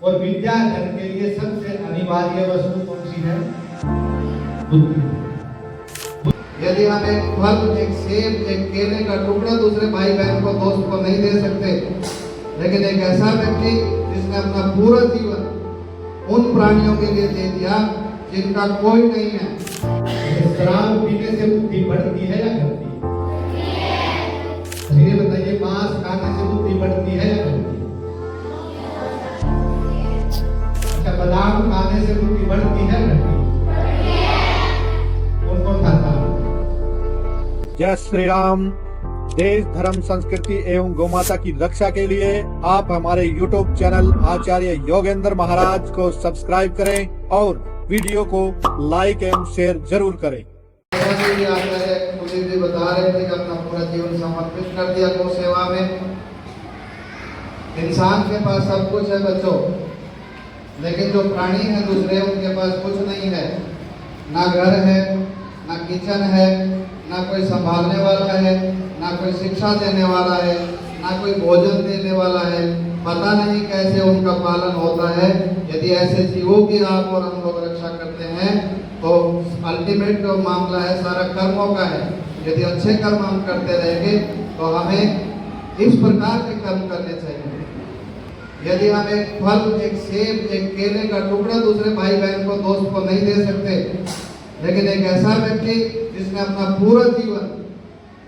और विद्याधन के लिए सबसे अनिवार्य वस्तु कौन सी है? बुद्धि। यदि हम एक फल, एक सेब, एक केले का टुकड़ा दूसरे भाई बहन को, दोस्त को नहीं दे सकते, लेकिन एक ऐसा व्यक्ति जिसने अपना पूरा जीवन उन प्राणियों के लिए दे दिया जिनका कोई नहीं है। शराब पीने से बुद्धि बढ़ती है या घटती है? ये बताइए, मांस खाने से बुद्धि बढ़ती है या घटती है? अच्छा, बादाम खाने से बुद्धि बढ़ती है घटती है? कौन खाता है? जय श्री राम। देश, धर्म, संस्कृति एवं गौमाता की रक्षा के लिए आप हमारे YouTube चैनल आचार्य योगेंद्र महाराज को सब्सक्राइब करें और वीडियो को लाइक एवं शेयर जरूर करें। मुझे भी बता रहे थे कि अपना पूरा जीवन समर्पित कर दिया गौ सेवा में। इंसान के पास सब कुछ है बच्चों, लेकिन जो प्राणी है दूसरे, उनके पास कुछ नहीं है। ना घर है, ना किचन है, ना कोई संभालने वाला है, ना कोई शिक्षा देने वाला है, ना कोई भोजन देने वाला है। पता नहीं कैसे उनका पालन होता है। यदि ऐसे जीवों की आप और हम लोग रक्षा करते हैं तो अल्टीमेट जो मामला है सारा कर्मों का है। यदि अच्छे कर्म हम करते रहेंगे तो हमें इस प्रकार के कर्म करने चाहिए। यदि हम एक फल, एक सेब, एक केले का टुकड़ा दूसरे भाई बहन को, दोस्त को नहीं दे सकते, लेकिन एक ऐसा व्यक्ति जिसने अपना पूरा जीवन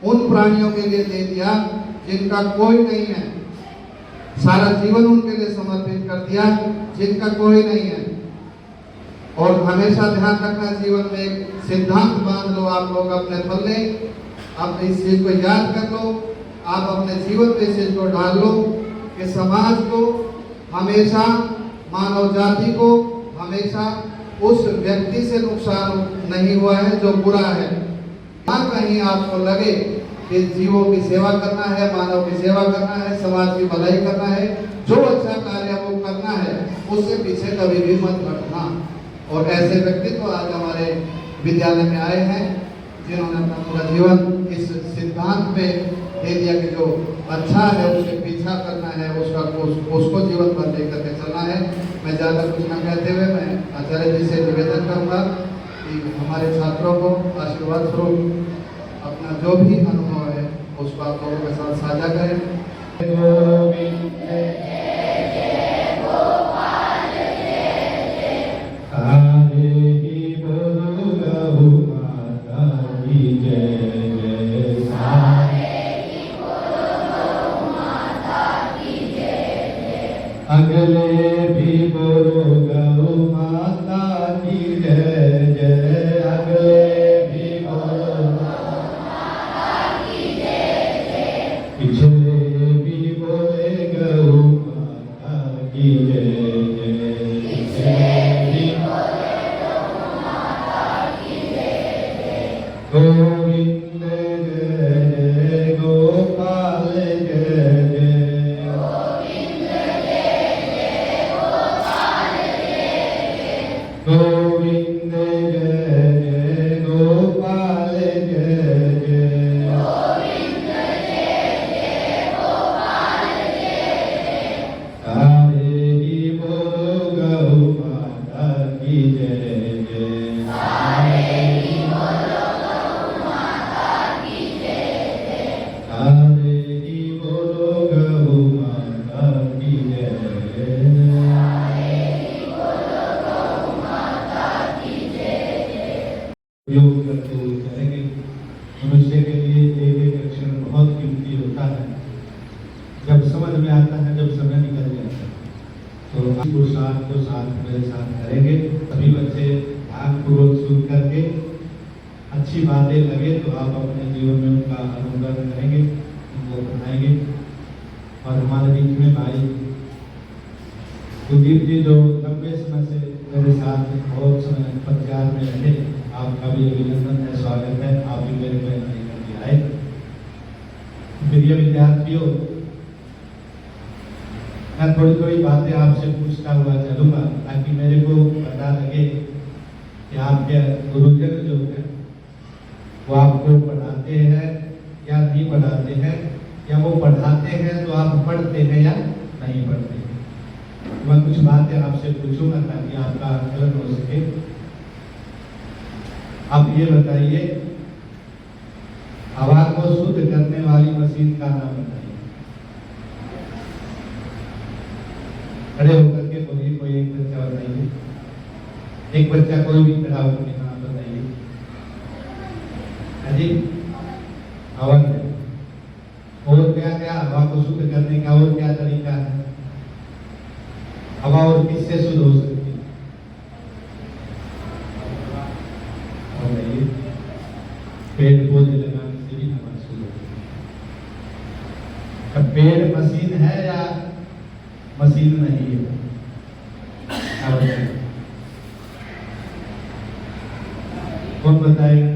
उन प्राणियों के लिए दे दिया जिनका कोई नहीं है, सारा जीवन उनके लिए समर्पित कर दिया जिनका कोई नहीं है। और हमेशा ध्यान रखना, जीवन में एक सिद्धांत बांध लो आप लोग अपने पल्ले, आप इस चीज को याद कर लो, आप अपने जीवन में इस चीज को डाल लो कि समाज को हमेशा, मानव जाति को हमेशा उस व्यक्ति से नुकसान नहीं हुआ है जो बुरा है। कहीं आपको लगे कि जीवों की सेवा करना है, मानव की सेवा करना है, समाज की भलाई करना है, जो अच्छा कार्य वो करना है, उससे पीछे कभी भी मत हटना। और ऐसे व्यक्तित्व आज हमारे विद्यालय में आए हैं जिन्होंने अपना पूरा जीवन इस सिद्धांत पे दे दिया कि जो अच्छा है उसके पीछा करना है, उसको जीवन भर लेकर के चलना है। मैं ज़्यादा कुछ न कहते हुए मैं आचार्य जी से निवेदन करूँगा कि हमारे छात्रों को आशीर्वाद स्वरूप अपना जो भी अनुभव है उसको आप लोगों के साथ साझा करें। अगले भी बोलो गौ माता की जय जय। अगले भी बोलो गौ माता की जय जय। पिछले भी बोले गौ माता की जय जय। पिछले भी बोले गौ माता की जय जय। गोविंद जय जय, गोपाल जय जय। गोविंद जय जय, गोपाल जय जय। गोविंद जय जय, गोपाल जय जय। सारे ही बोलो गौ माता की जय जय। सारे ही बोलो गौ माता की जय जय। सारे ही बोलो गौ माता की जय जय। योग करते हुए करेंगे। मनुष्य के लिए एक एक अक्षर बहुत कीमती होता है। जब समझ में आता है, जब समय निकल जाता है, तो पुरुषार्थ को साथ मेरे साथ करेंगे। सभी बच्चे ध्यानपूर्वक सुन करके अच्छी बातें लगे तो आप अपने जीवन में उनका अनुकरण करेंगे, उनको अपनाएंगे। और हमारे बीच में भाई कुलदीप जी जो लंबे समय से मेरे साथ बहुत समय प्रचार में रहे, आपका भी अभिनंदन है, स्वागत है। आप भी मेरे को लेकर के आए। प्रिय विद्यार्थियों, मैं थोड़ी थोड़ी बातें आपसे पूछता हुआ चलूंगा ताकि मेरे को पता लगे कि आपके गुरुजन जो है वो आपको पढ़ाते हैं या नहीं पढ़ाते हैं, या वो पढ़ाते हैं तो आप पढ़ते हैं या नहीं पढ़ते हैं। मैं कुछ बातें आपसे पूछूंगा ताकि आपका आकलन हो सके। आप ये बताइए, हवा को शुद्ध करने वाली मशीन का नाम बताइए। खड़े होकर के बोलिए, कोई एक बच्चा बताइए, एक बच्चा कोई भी खड़ा होकर के नाम बताइए। अजी हवन है। और क्या क्या हवा को शुद्ध करने का और क्या तरीका है? हवा और किससे शुद्ध हो सकती है? बताइए। पेड़ पौधे लगाने से भी हवा शुद्ध होती है। पेड़ मशीन है या मशीन नहीं है? कौन बताएगा?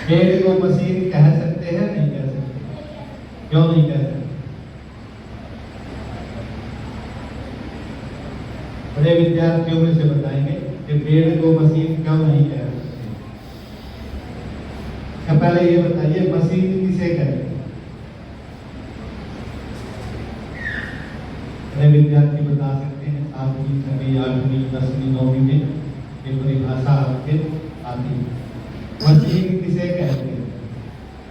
पेड़ को मशीन कह सकते हैं नहीं कह सकते? क्यों नहीं कह सकते? बड़े विद्यार्थियों में से बताएंगे कि पेड़ को मशीन क्यों नहीं कह सकते। पहले ये बताइए, मशीन किसे कहते हैं? बड़े विद्यार्थी बता सकते हैं। 7वीं 6वीं 8वीं 10वीं 9वीं में ये परिभाषा आपके आती है। मशीन किसे कहते हैं?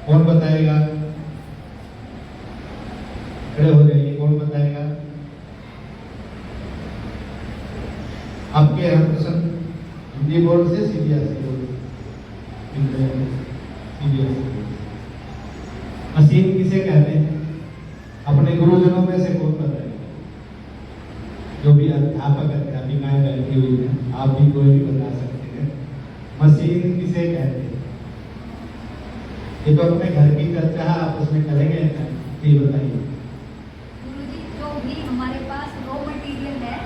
कौन बताएगा? खड़े हो जाइए, कौन बताएगा? आपके यहाँ प्रश्न हिंदी बोर्ड से सीबीएसई बोर्ड? मशीन किसे कहते हैं? अपने गुरुजनों में से कौन बताएगा? जो भी अध्यापक अध्यापिकाएं बैठी हुई हैं, आप भी कोई भी बता सकते हैं। मशीन किसे कहते हैं? ये तो अपने घर की चर्चा है, आपस में करेंगे। ये बताइए। गुरुजी, जो भी हमारे पास रॉ मटेरियल है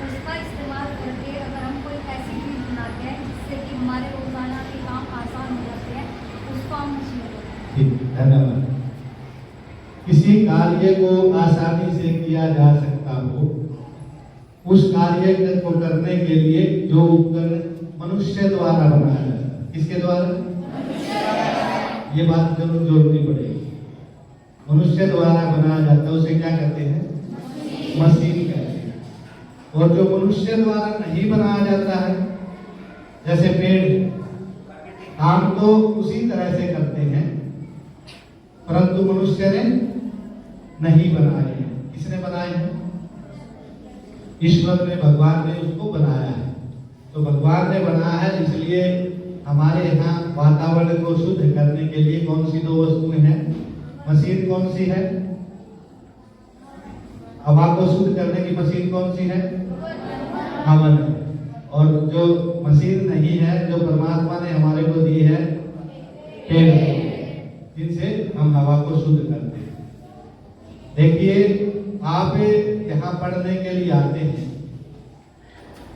उसका इस्तेमाल करके अगर हम कोई ऐसी चीज बनाते हैं जिससे कि हमारे रोजाना के काम आसान हो जाते हैं, उसको हम मशीन बोलते हैं। ठीक, धन्यवाद। किसी कार्य को आसानी से किया जा सकता हो, उस कार्य को करने के लिए जो उपकरण मनुष्य द्वारा बनाया जाता है। किसके द्वारा? ये बात जरूर जोड़नी पड़ेगी। मनुष्य द्वारा बनाया जाता है उसे क्या कहते हैं? मशीन कहते हैं। और जो मनुष्य द्वारा नहीं बनाया जाता है, जैसे पेड़, काम तो उसी तरह से करते हैं परंतु मनुष्य ने नहीं बनाए हैं। किसने बनाए हैं? ईश्वर ने, भगवान ने उसको बनाया है। तो भगवान ने बनाया है, इसलिए हमारे यहाँ वातावरण को शुद्ध करने के लिए कौन सी 2 वस्तुएं हैं? मशीन कौन सी है? हवा को शुद्ध करने की मशीन कौन सी है? हवन है। और जो मशीन नहीं है, जो परमात्मा ने हमारे को दी है, पेड़, जिनसे हम हवा को शुद्ध करते हैं। देखिए, आप यहाँ पढ़ने के लिए आते हैं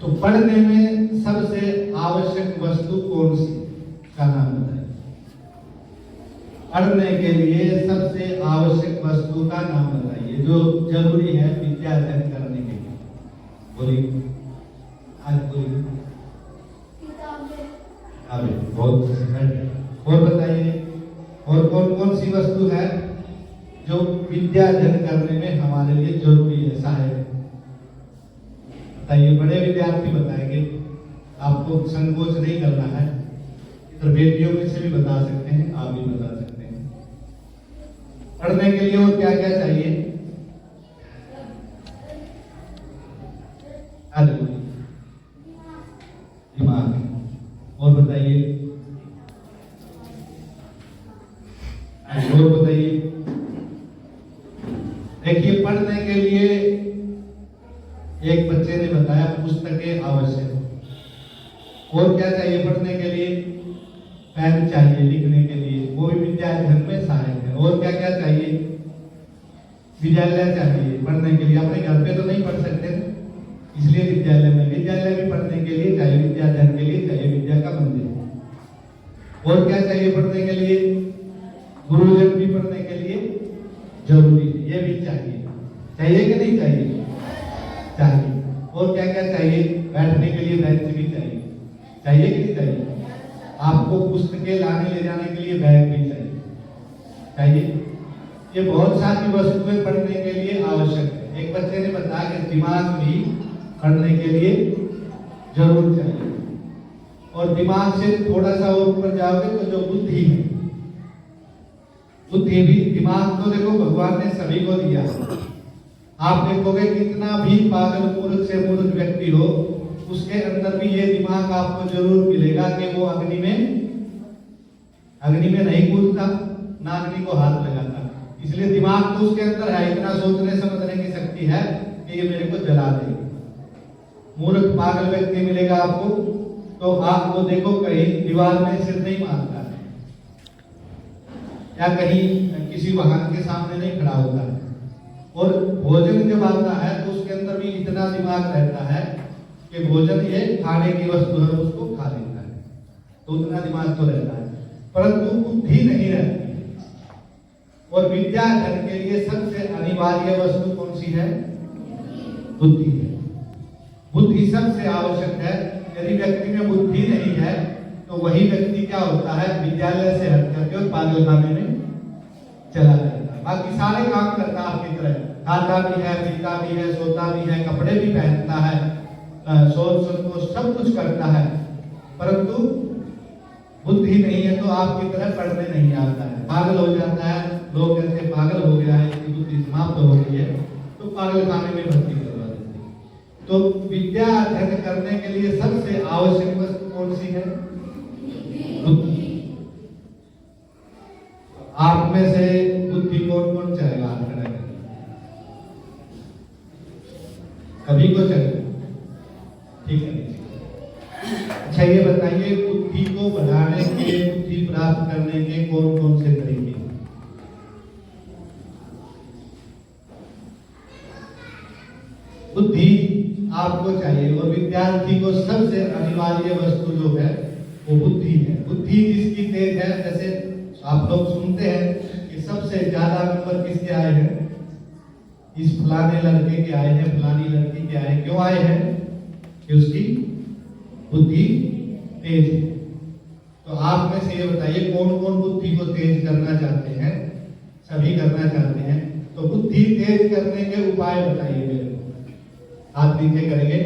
तो पढ़ने में सबसे आवश्यक वस्तु कौन सी का नाम बताइए। पढ़ने के लिए सबसे आवश्यक वस्तु का नाम बताइए जो जरूरी है विद्या अध्ययन करने के लिए। बोलिए, आज बोलिए। बहुत और बताइए, और कौन कौन सी वस्तु है जो विद्या अध्ययन करने में हमारे लिए जरूरी है, सहायक? बताइए। बड़े विद्यार्थी बताएंगे, आपको संकोच नहीं करना है। इधर बेटियों में से भी बता सकते हैं, आप भी बता सकते हैं। पढ़ने के लिए और क्या क्या चाहिए? दिमाग। और बताइए, और बताइए। देखिए, पढ़ने के लिए एक बच्चे ने बताया पुस्तकें आवश्यक। और क्या चाहिए पढ़ने के लिए? पेन चाहिए लिखने के लिए, वो भी विद्या अध्ययन में सहायक है। और क्या क्या चाहिए? विद्यालय चाहिए पढ़ने के लिए। अपने घर पे तो नहीं पढ़ सकते, इसलिए विद्यालय में, विद्यालय भी पढ़ने के लिए चाहिए, विद्या अध्ययन के लिए चाहिए विद्या का मंदिर। और क्या चाहिए पढ़ने के लिए? गुरुजन भी पढ़ने के लिए जरूरी है, ये भी चाहिए। चाहिए कि नहीं चाहिए? चाहिए। और क्या क्या चाहिए? बैठने के लिए बेंच भी चाहिए। चाहिए कि नहीं चाहिए? आपको पुस्तकें लाने ले जाने के लिए बैग भी चाहिए। चाहिए। ये बहुत सारी वस्तुएं पढ़ने के लिए आवश्यक है। एक बच्चे ने बताया कि दिमाग भी पढ़ने के लिए जरूर चाहिए, और दिमाग से थोड़ा सा और ऊपर जाओगे तो जो बुद्धि है, बुद्धि भी, दिमाग तो देखो भगवान ने सभी को दिया है। आप देखोगे कितना भी पागल मूर्ख से मूर्ख व्यक्ति हो, उसके अंदर भी ये दिमाग आपको जरूर मिलेगा कि वो अग्नि में नहीं कूदता, ना अग्नि को हाथ लगाता। इसलिए दिमाग तो उसके अंदर है, इतना सोचने समझने की शक्ति है कि ये मेरे को जला देगी। मूर्ख पागल व्यक्ति मिलेगा आपको तो आपको देखो कहीं दीवार में सिर नहीं मारता है, या कहीं किसी वाहन के सामने नहीं खड़ा होता है। और भोजन जब आता है तो उसके अंदर भी इतना दिमाग रहता है कि भोजन ये खाने की वस्तु है, उसको खा लेता है, तो उतना दिमाग तो रहता है, परंतु बुद्धि नहीं रहती। और विद्या धन के लिए सबसे अनिवार्य वस्तु कौन सी है? बुद्धि है। बुद्धि सबसे आवश्यक है। यदि व्यक्ति में बुद्धि नहीं है तो वही व्यक्ति क्या होता है, विद्यालय से हट करके और पागलखाने में चला जाता है। बाकी सारे काम करता है आपकी तरह, खाता भी है, पीता भी है, सोता भी है, कपड़े भी पहनता है, सोच संतोष सब कुछ करता है, परंतु बुद्धि नहीं है तो आपकी तरह पढ़ने नहीं आता है, पागल हो जाता है। लोग कहते हैं पागल हो गया है, इसकी बुद्धि समाप्त हो गई है, तो पागलखाने में भर्ती करवा देते हैं। तो विद्या अध्ययन करने के लिए सबसे आवश्यक वस्तु कौन सी है? बुद्धि। आप में से बुद्धि कौन कौन चाहेगा? हाथ खड़ा करें। सभी को चाहिए, ठीक है। अच्छा ये बताइए, बुद्धि को बढ़ाने के, बुद्धि प्राप्त करने के कौन कौन से तरीके? बुद्धि आपको चाहिए, और विद्यार्थी को सबसे अनिवार्य वस्तु जो है वो बुद्धि है। बुद्धि जिसकी तेज है, जैसे आप लोग सुनते हैं कि सबसे ज्यादा नंबर किसके आए हैं? इस फलाने लड़के के आए हैं, फलानी लड़की के आए। क्यों आए हैं? कि उसकी बुद्धि तेज है। तो आप में से ये बताइए कौन कौन बुद्धि को तेज करना चाहते हैं? सभी करना चाहते हैं। तो बुद्धि तेज करने के उपाय बताइए मेरे को। हाथ नीचे करेंगे।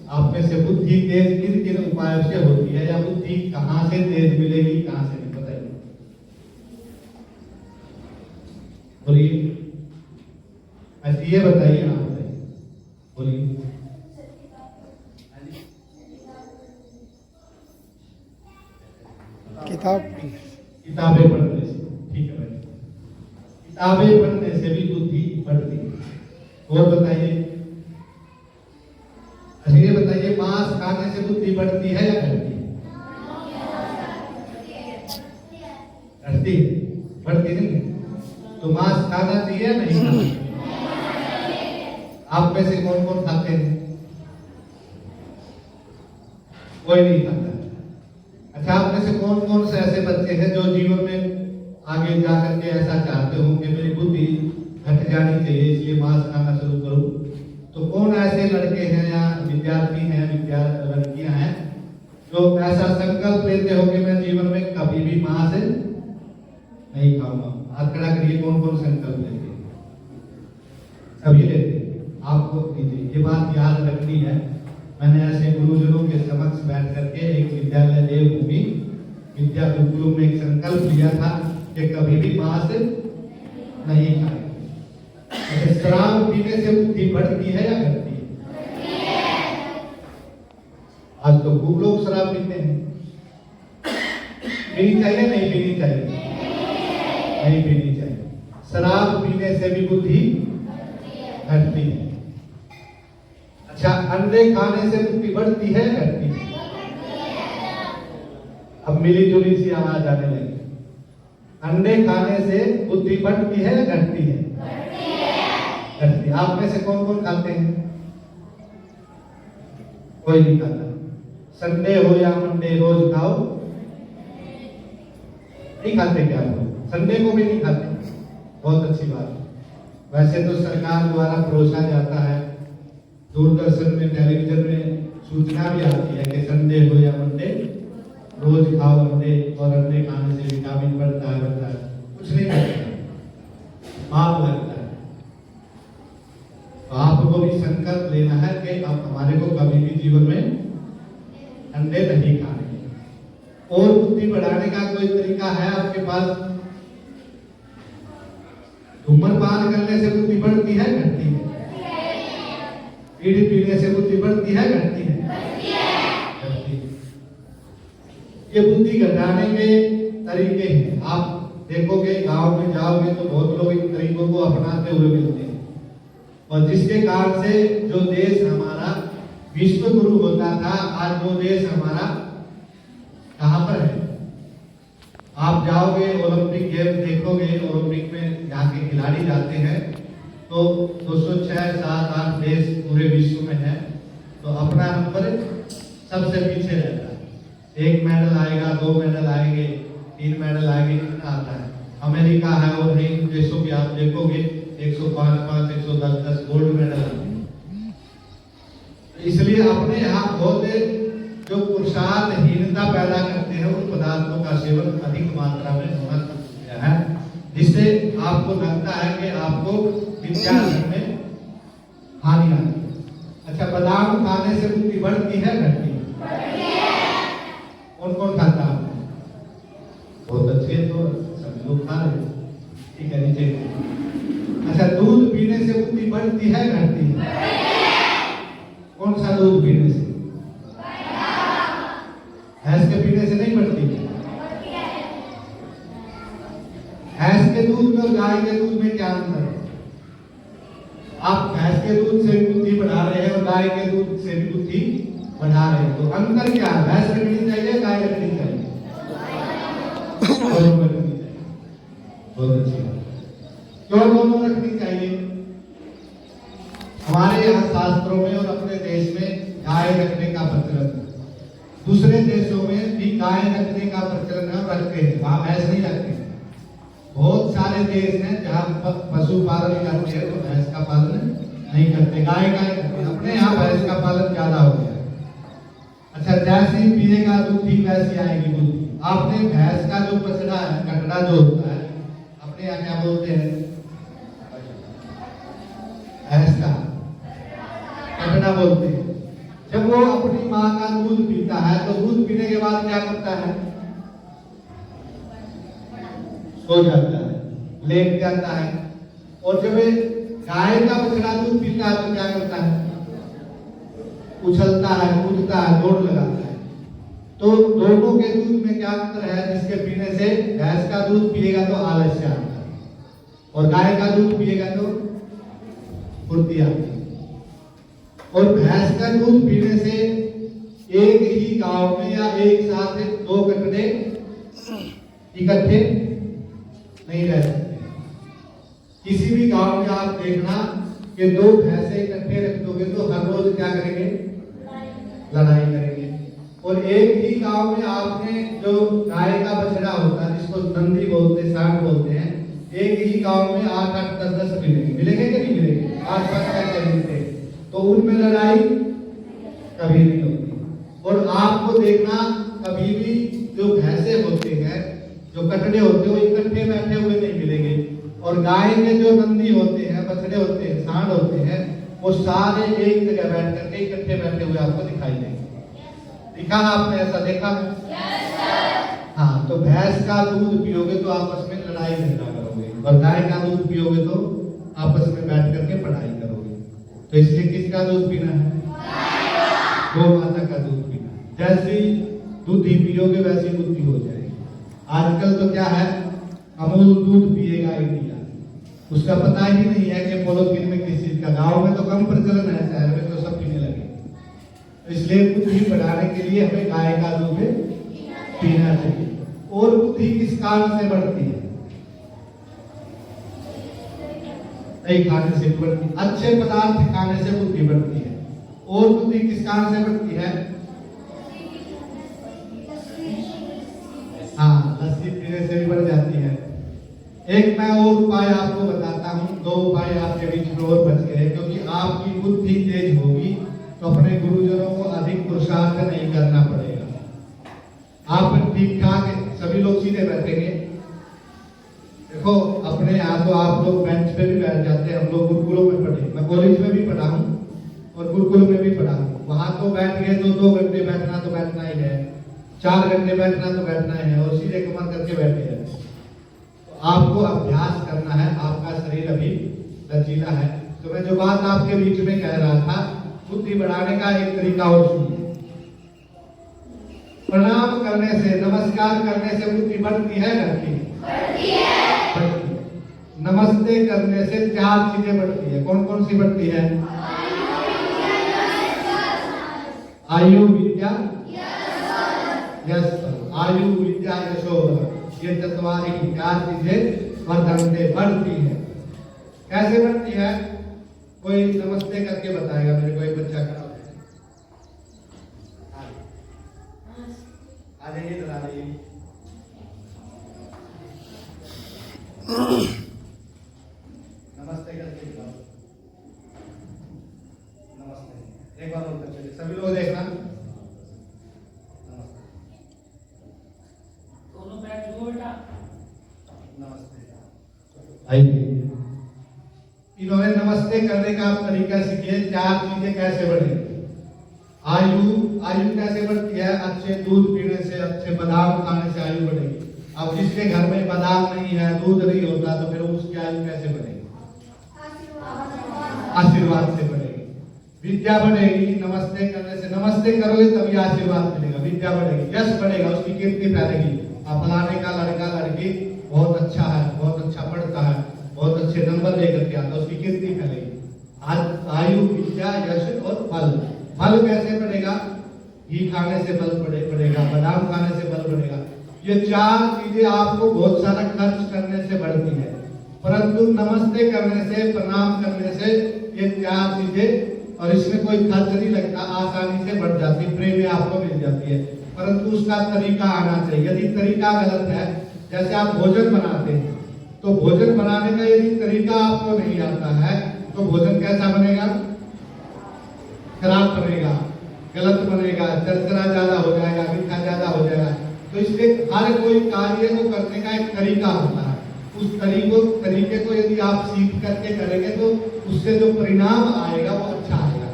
आप में से बुद्धि तेज किन किन उपायों से होती है, या बुद्धि कहां से तेज मिलेगी, कहां से नहीं, बताइए। बोलिए, अच्छा ये बताइए, आप बताइए, बोलिए। किताबें पढ़ने से, ठीक है भाई, किताबें पढ़ने से भी बुद्धि बढ़ती है। और बताइए, अच्छा ये बताइए, मांस खाने से बुद्धि बढ़ती है या घटती है? घटती है, बढ़ती नहीं। तो मांस खाना चाहिए या नहीं खाना? आप में से कौन कौन खाते हैं? कोई नहीं खाता। अच्छा आप में से कौन कौन से ऐसे बच्चे हैं जो जीवन में आगे जा करके ऐसा चाहते हो कि मेरी बुद्धि घट जानी चाहिए, इसलिए मांस खाना शुरू करूं? तो कौन ऐसे लड़के हैं या विद्यार्थी हैं, लड़कियां हैं जो ऐसा संकल्प लेते हो कि मैं जीवन में कभी भी मांस नहीं खाऊंगा? हाथ खड़ा करिए, कौन कौन संकल्प लेते हैं? सभी लेते हैं। आपको ये बात याद रखनी है। मैंने ऐसे गुरुजनों के समक्ष बैठ करके एक विद्यालय देवभूमि विद्या गुरुकुल में एक संकल्प लिया था कि कभी भी मांस नहीं खाए। शराब पीने से बुद्धि बढ़ती है या घटती है? आज तो खूब लोग शराब पीते हैं। पीनी चाहिए नहीं पीनी चाहिए? नहीं पीनी चाहिए। शराब पीने से भी बुद्धि घटती है। अच्छा अंडे खाने से बुद्धि बढ़ती है घटती है? अब मिली जुली सी आवाज आने लगी। अंडे खाने से बुद्धि बढ़ती है या घटती है? घटती है। आप में से कौन कौन खाते हैं? कोई नहीं खाता। संडे हो या मंडे रोज खाओ? नहीं खाते क्या लोग? संडे को भी नहीं खाते? बहुत अच्छी बात। वैसे तो सरकार द्वारा परोसा जाता है, दूरदर्शन में, टेलीविजन में सूचना भी आती है कि संडे हो या मंडे रोज खाओ अंडे, और अंडे खाने से विटामिन बढ़ता है। कुछ नहीं बढ़ता, पाप लगता है। तो संकल्प लेना है कि अब हमारे को कभी भी जीवन में अंडे नहीं खाने। और बुद्धि बढ़ाने का कोई तरीका है आपके पास? धूम्रपान करने से बुद्धि बढ़ती है घटती है? बीड़ी पीने से बुद्धि बढ़ती है घटती है? घटती है। ये बुद्धि घटाने के तरीके हैं। आप देखोगे गांव में जाओगे तो बहुत लोग इन तरीकों को अपनाते हुए मिलते हैं, और जिसके कारण से जो देश हमारा विश्व गुरु होता था, आज वो देश हमारा कहां पर है? आप जाओगे ओलंपिक गेम देखोगे, ओलंपिक में यहाँ के खिलाड़ी जाते हैं तो 206, 7, 8 देश पूरे विश्व में है, तो अपना नंबर सबसे पीछे रहता है। 1 मेडल आएगा, 2 मेडल आएंगे, 3 मेडल आएंगे, इतना आता है। अमेरिका है और नई देशों की आप देखोगे 105, 110 गोल्ड मेडल आते हैं। इसलिए अपने यहाँ बहुत जो पुरुषार्थहीनता पैदा करते हैं उन पदार्थों का सेवन अधिक मात्रा में होना शुरू किया है, जिससे आपको लगता है कि आपको विद्यार्थी में हानि आती है। अच्छा, बादाम खाने से बुद्धि बढ़ती है घटती है? कौन कौन खाता है? बहुत अच्छे, तो सभी लोग खा रहे, ठीक है, नीचे। अच्छा, दूध पीने से बुद्धि बढ़ती है घटती है? कौन सा दूध पीने से? भैंस के पीने से नहीं बढ़ती है? भैंस के दूध में और गाय के दूध में क्या अंतर है? आप भैंस के दूध से बुद्धि बढ़ा रहे हैं और गाय के दूध से भी बुद्धि बढ़ा रहे हैं, तो अंतर क्या है? भैंस रखनी चाहिए, गाय रखनी चाहिए? दोनों रखनी चाहिए। बहुत अच्छी बात। क्यों दोनों रखनी चाहिए? हमारे यहाँ शास्त्रों में और अपने देश में गाय रखने का प्रचलन है। दूसरे देशों में भी गाय रखने का प्रचलन है, रखते हैं, वहां भैंस नहीं रखते। बहुत सारे देश हैं जहाँ पशुपालन करते हैं तो भैंस का पालन नहीं करते, गाय का करते हैं। अपने यहाँ भैंस का पालन ज्यादा हो गया। अच्छा, जैसी पिएगा दूध ठीक वैसी आएगी बुद्धि। आपने भैंस का जो बछड़ा है, कटड़ा जो होता है, अपने यहाँ क्या बोलते हैं? भैंस का कटड़ा बोलते हैं। जब वो अपनी माँ का दूध पीता है तो दूध पीने के बाद क्या करता है? सो जाता है, लेट जाता है। और जब गाय का बछड़ा दूध पीता है तो क्या करता है? उछलता है, कूदता है, दौड़ लगाता है। तो दोनों के दूध में क्या अंतर है? जिसके पीने से भैंस का दूध पिएगा तो आलस्य आता है, और गाय का दूध पिएगा तो फुर्ती आती है। और भैंस का दूध पीने से एक ही गांव में या एक साथ 2 कटड़े इकट्ठे नहीं रह सकते। किसी भी गांव में आप देखना कि 2 भैंसे इकट्ठे रख दोगे तो हर रोज क्या करेंगे? लड़ाई करेंगे। और एक ही गांव में आपने जो गाय का बछड़ा होता है, जिसको नंदी बोलते हैं, सांड बोलते हैं, एक ही गांव में 8, 10 मिलेंगे कि नहीं मिलेंगे? 8-5 करके मिलते हैं, तो उनमें लड़ाई कभी नहीं होती। और आपको देखना कभी भी जो भैंसे होते हैं, जो कटड़े होते हैं, वो इकट्ठे बैठे हुए नहीं मिलेंगे। और गाय के जो नंदी होते हैं, बछड़े होते हैं, सांड होते हैं, वो सारे एक जगह बैठ करके इकट्ठे बैठे हुए आपको दिखाई देंगे। दिखा आपने? ऐसा देखा है? हाँ, तो भैंस का दूध पियोगे तो आपस में लड़ाई झगड़ा करोगे, और गाय का दूध पियोगे तो आपस में बैठ करके पढ़ाई करोगे। तो इसलिए किसका दूध पीना है? गौ माता का दूध पीना है। जैसी दूध ही पियोगे वैसी बुद्धि हो जाएगी। आजकल तो क्या है, अमूल दूध पिएगा इंडिया, उसका पता ही नहीं है कि पॉलिथीन में किस चीज का। गाँव में तो कम प्रचलन है, शहर में तो सब पीने लगे। तो इसलिए बुद्धि बढ़ाने के लिए हमें गाय का दूध पीना चाहिए। और बुद्धि किस कारण से बढ़ती है? नहीं खाने से बढ़ती, अच्छे पदार्थ खाने से बुद्धि बढ़ती है। और बुद्धि किस कारण से बढ़ती है? हाँ, लस्सी पीने से भी बढ़ जाती है। एक मैं और उपाय आपको बताता हूँ, 2 उपाय आपके बीच में और बच गए। क्योंकि आपकी बुद्धि तेज होगी तो अपने गुरुजनों को अधिक पुरुषार्थ नहीं करना पड़ेगा। आप ठीक ठाक सभी लोग सीधे बैठेंगे। देखो, अपने यहाँ तो आप लोग बेंच पे भी बैठ जाते हैं, हम लोग गुरुकुलों में पढ़े, मैं कॉलेज में भी पढ़ा हूँ, और गुरुकुल में भी पढ़ा हूँ। वहाँ तो बैठ गए तो 2 घंटे बैठना तो बैठना ही है, 4 घंटे बैठना तो बैठना ही है, और सीधे कमर करके बैठे हैं। तो आपको अभ्यास करना है, आपका शरीर अभी लचीला है। तो मैं जो बात आपके बीच में कह रहा था, बुद्धि बढ़ाने का एक तरीका और सुनिए। प्रणाम करने से, नमस्कार करने से बुद्धि बढ़ती है, घटती है? बढ़ती है। नमस्ते करने से 4 चीजें बढ़ती है। कौन कौन सी बढ़ती है? आयु, विद्या, यश। आयु, विद्या, यशो, ये चतवारी 4 चीजें वर्धनते, बढ़ती है। कैसे बढ़ती है? कोई नमस्ते करके बताएगा मेरे को, एक बच्चा खड़ा है। आ जाइए, इधर आ जाइए। नमस्ते करके बताओ। नमस्ते, एक बार और कर चलिए, सभी लोग देखना। दोनों बैठ जाओ बेटा। नमस्ते। आइए, इन्होंने नमस्ते करने का तरीका सीखे। 4 चीजें कैसे बढ़े। आयु, आयु कैसे बढ़ती है? अच्छे दूध पीने से, अच्छे बादाम खाने से आयु बढ़ेगी। अब जिसके घर में बादाम नहीं है, दूध नहीं होता, तो फिर उसकी आयु कैसे बढ़ेगी? आशीर्वाद से बढ़ेगी। विद्या बढ़ेगी, नमस्ते करने से। नमस्ते करोगे तभी आशीर्वाद मिलेगा, विद्या बढ़ेगी, यश बढ़ेगा, उसकी कीर्ति फैलेगी। फलाने का लड़का लड़की बहुत अच्छा है, बहुत अच्छा पढ़ता है, बहुत अच्छे नंबर लेकर के आता है, उसकी कीर्ति फैलेगी। आयु, विद्या, यश और फल। फल कैसे बढ़ेगा? घी खाने से बल बढ़ेगा, बादाम खाने से बल बढ़ेगा। ये 4 चीजें आपको बहुत सारा खर्च करने से बढ़ती है, परंतु नमस्ते करने से, प्रणाम करने से ये 4 चीजें, और इसमें कोई खर्च नहीं लगता, आसानी से बढ़ जाती है, प्रेम आपको मिल जाती है। परंतु उसका तरीका आना चाहिए। यदि तरीका गलत है, जैसे आप भोजन बनाते हैं, तो भोजन बनाने का यदि तरीका आपको नहीं आता है, तो भोजन कैसा बनेगा? खराब बनेगा, गलत बनेगा, चरचरा ज्यादा हो जाएगा, मीठा ज्यादा हो जाएगा। तो इसलिए हर कोई कार्य को करने का एक तरीका होता है। उस तरीके को यदि आप सीख करके करेंगे तो उससे जो परिणाम आएगा वो अच्छा आएगा।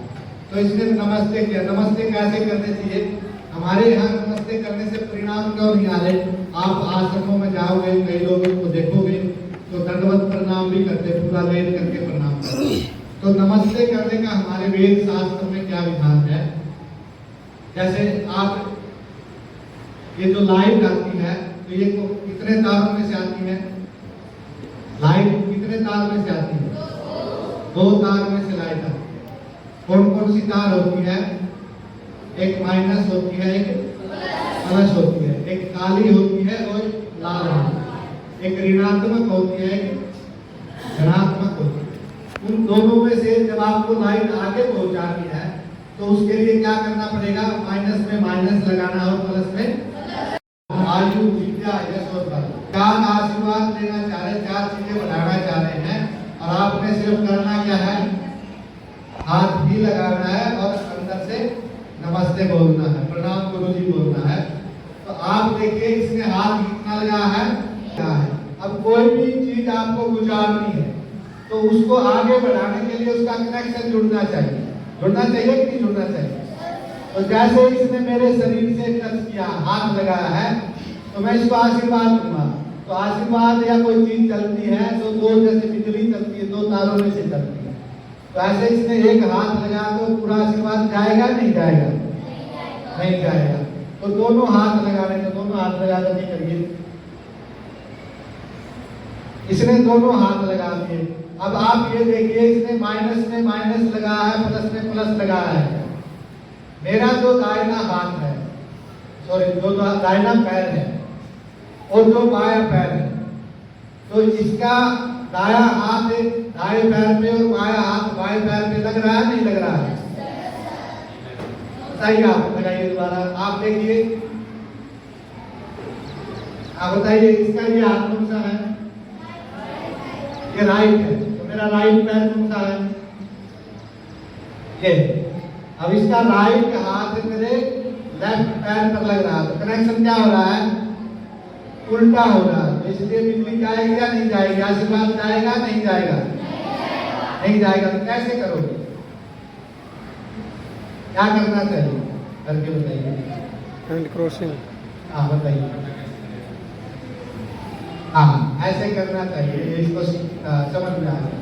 तो इसने नमस्ते किया। नमस्ते कैसे करने चाहिए? हमारे यहाँ नमस्ते करने से परिणाम क्यों नहीं आ रहे? आप आश्रमों में जाओगे, कई लोगों को देखोगे तो दंडवत प्रणाम भी करते, पूरा लेट करके प्रणाम करते। तो नमस्ते करने का हमारे वेद शास्त्र में क्या विधान है? जैसे आप ये जो लाइट आती है, तो ये कितने तारों में से आती है? लाइट कितने तार में से आती है? 2 तार में से लाइट आती है। कौन कौन सी तार होती है? एक माइनस होती है, एक प्लस होती है, एक काली होती है और लाल होती है, एक ऋणात्मक होती है, एक धनात्मक होती है। उन दोनों में से जब आपको लाइट आगे पहुंचानी है, तो उसके लिए क्या करना पड़ेगा? माइनस में माइनस लगाना और प्लस में। आयु, विद्या, यश और बल। 4 आशीर्वाद लेना चाह रहे, 4 चीजें बढ़ाना चाह रहे हैं, और आपने सिर्फ करना क्या है? हाथ भी लगाना है और अंदर से नमस्ते बोलना है, प्रणाम गुरुजी बोलना है। तो आप देखिए इसमें हाथ कितना लगा है, क्या है। अब कोई भी चीज आपको गुजारनी है, तो उसको आगे बढ़ाने के लिए उसका कनेक्शन जुड़ना चाहिए। जुड़ना चाहिए कि नहीं जुड़ना चाहिए? तो जैसे इसने मेरे शरीर से टच किया, हाथ लगाया है, तो मैं इसको आशीर्वाद दूंगा। तो आशीर्वाद या कोई चीज चलती है तो 2, जैसे बिजली चलती है 2 तारों में से चलती है। तो ऐसे इसने एक हाथ लगा तो पूरा आशीर्वाद जाएगा नहीं जाएगा? नहीं जाएगा। तो दोनों हाथ लगाने, तो दोनों हाथ लगा करके करिए। इसने दोनों हाथ लगा दिए। अब आप ये देखिए, इसने माइनस में माइनस लगाया है, प्लस में प्लस लगाया है। मेरा जो दाहिना हाथ है, सॉरी जो दाहिना पैर है और जो बाया पैर है, तो इसका दाया हाथ दाएं पैर पे और बाया हाथ बाएं पैर पे लग रहा है नहीं लग रहा है? बताइए, आप लगाइए दोबारा, आप देखिए, आप बताइए इसका ये हाथ कौन सा है? ये राइट है, तो मेरा राइट पैर कौन सा है? ये। अब इसका राइट हाथ मेरे लेफ्ट पैर पर लग रहा है, तो कनेक्शन क्या हो रहा है? उल्टा हो रहा है। तो इसलिए बिजली जाएगी या नहीं जाएगी? आशीर्वाद जाएगा नहीं जाएगा? नहीं जाएगा। तो कैसे करोगे? क्या करना चाहिए करके बताइए। And crossing. हाँ बताइए। हाँ ऐसे करना चाहिए, इसको समझ में आ जाए।